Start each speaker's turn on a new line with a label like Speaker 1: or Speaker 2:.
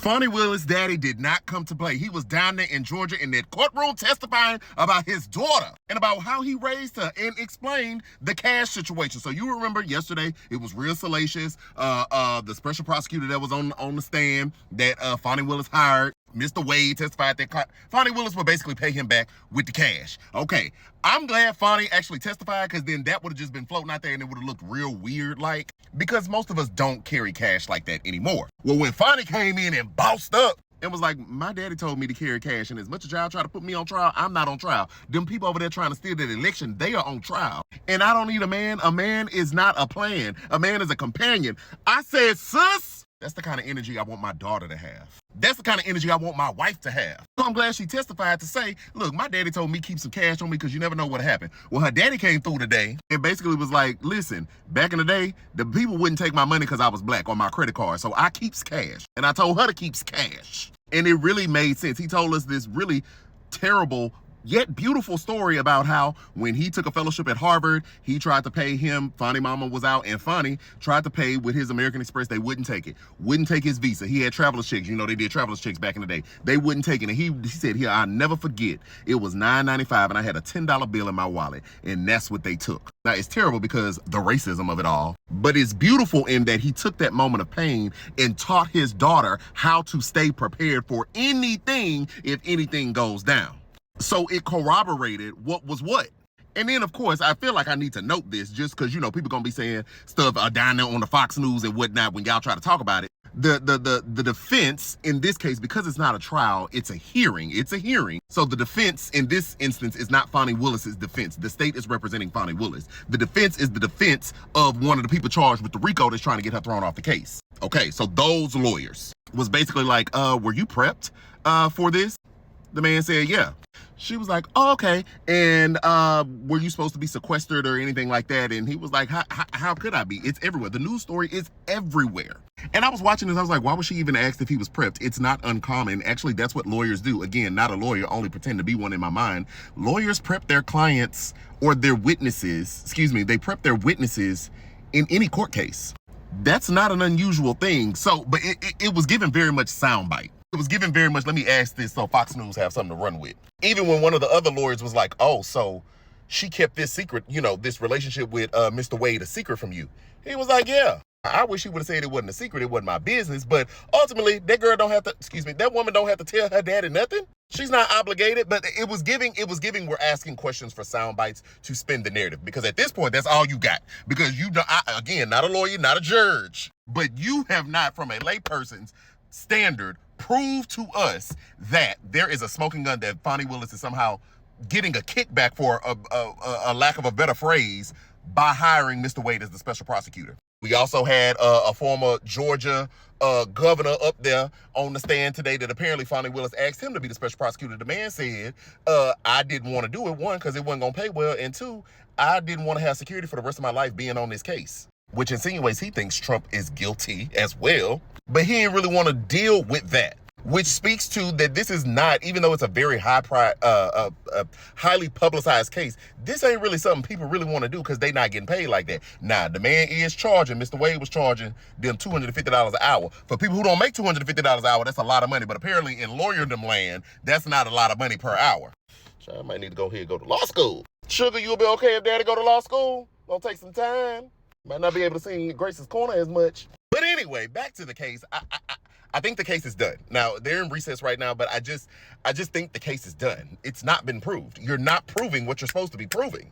Speaker 1: Fani Willis' daddy did not come to play. He was down there in Georgia in that courtroom testifying about his daughter and about how he raised her and explained the cash situation. So you remember yesterday, it was real salacious. The special prosecutor that was on the stand that Fani Willis hired, Mr. Wade, testified that Fani Willis would basically pay him back with the cash. Okay, I'm glad Fani actually testified, because then that would have just been floating out there and it would have looked real weird, like, because most of us don't carry cash like that anymore. Well, when Fani came in and bossed up and was like, my daddy told me to carry cash, and as much as y'all try to put me on trial, I'm not on trial. Them people over there trying to steal that election, they are on trial. And I don't need a man. A man is not a plan. A man is a companion. I said, sis, that's the kind of energy I want my daughter to have. That's the kind of energy I want my wife to have. So I'm glad she testified to say, look, my daddy told me keep some cash on me because you never know what'll happen. Well, her daddy came through today and basically was like, listen, back in the day, the people wouldn't take my money because I was black on my credit card. So I keeps cash. And I told her to keep cash. And it really made sense. He told us this really terrible yet beautiful story about how when he took a fellowship at Harvard, he tried to pay him, Fani mama was out, and Fani tried to pay with his American Express. They wouldn't take it, wouldn't take his visa. He had traveler's checks. You know, they did traveler's checks back in the day. They wouldn't take it. And he said, here, I'll never forget, it was $9.95 and I had a $10 bill in my wallet, and that's what they took. Now, it's terrible because the racism of it all, but it's beautiful in that he took that moment of pain and taught his daughter how to stay prepared for anything if anything goes down. So it corroborated what was what. And then, of course, I feel like I need to note this just because, you know, people going to be saying stuff down there on the Fox News and whatnot when y'all try to talk about it. The defense, in this case, because it's not a trial, it's a hearing. It's a hearing. So the defense in this instance is not Fani Willis's defense. The state is representing Fani Willis. The defense is the defense of one of the people charged with the RICO that's trying to get her thrown off the case. Okay, so those lawyers was basically like, were you prepped for this? The man said, yeah. She was like, oh, okay. And were you supposed to be sequestered or anything like that? And he was like, how could I be? It's everywhere. The news story is everywhere. And I was watching this. I was like, why was she even asked if he was prepped? It's not uncommon. Actually, that's what lawyers do. Again, not a lawyer, only pretend to be one in my mind. Lawyers prep their clients or their witnesses, they prep their witnesses in any court case. That's not an unusual thing. So, but it was given very much soundbite. It was given very much, let me ask this so Fox News have something to run with. Even when one of the other lawyers was like, oh, so she kept this secret, you know, this relationship with Mr. Wade a secret from you. He was like, yeah. I wish he would have said it wasn't a secret, it wasn't my business, but ultimately that girl don't have to, that woman don't have to tell her daddy nothing. She's not obligated, but it was giving we're asking questions for sound bites to spin the narrative, because at this point, that's all you got. Because you don't, again, not a lawyer, not a judge, but you have not, from a layperson's standard, prove to us that there is a smoking gun that Fani Willis is somehow getting a kickback for, a lack of a better phrase, by hiring Mr. Wade as the special prosecutor. We also had a former Georgia governor up there on the stand today that apparently Fani Willis asked him to be the special prosecutor. The man said, I didn't want to do it, one, because it wasn't going to pay well, and two, I didn't want to have security for the rest of my life being on this case, which insinuates he thinks Trump is guilty as well. But he didn't really want to deal with that, which speaks to that this is not, even though it's a very highly publicized case, this ain't really something people really want to do because they not getting paid like that. Now, the man is charging, Mr. Wade was charging them $250 an hour. For people who don't make $250 an hour, that's a lot of money. But apparently in lawyerdom land, that's not a lot of money per hour. So I might need to go ahead and go to law school. Sugar, you'll be okay if daddy go to law school? Gonna take some time. Might not be able to sing Grace's Corner as much. But anyway, back to the case. I think the case is done. Now, they're in recess right now, but I just think the case is done. It's not been proved. You're not proving what you're supposed to be proving.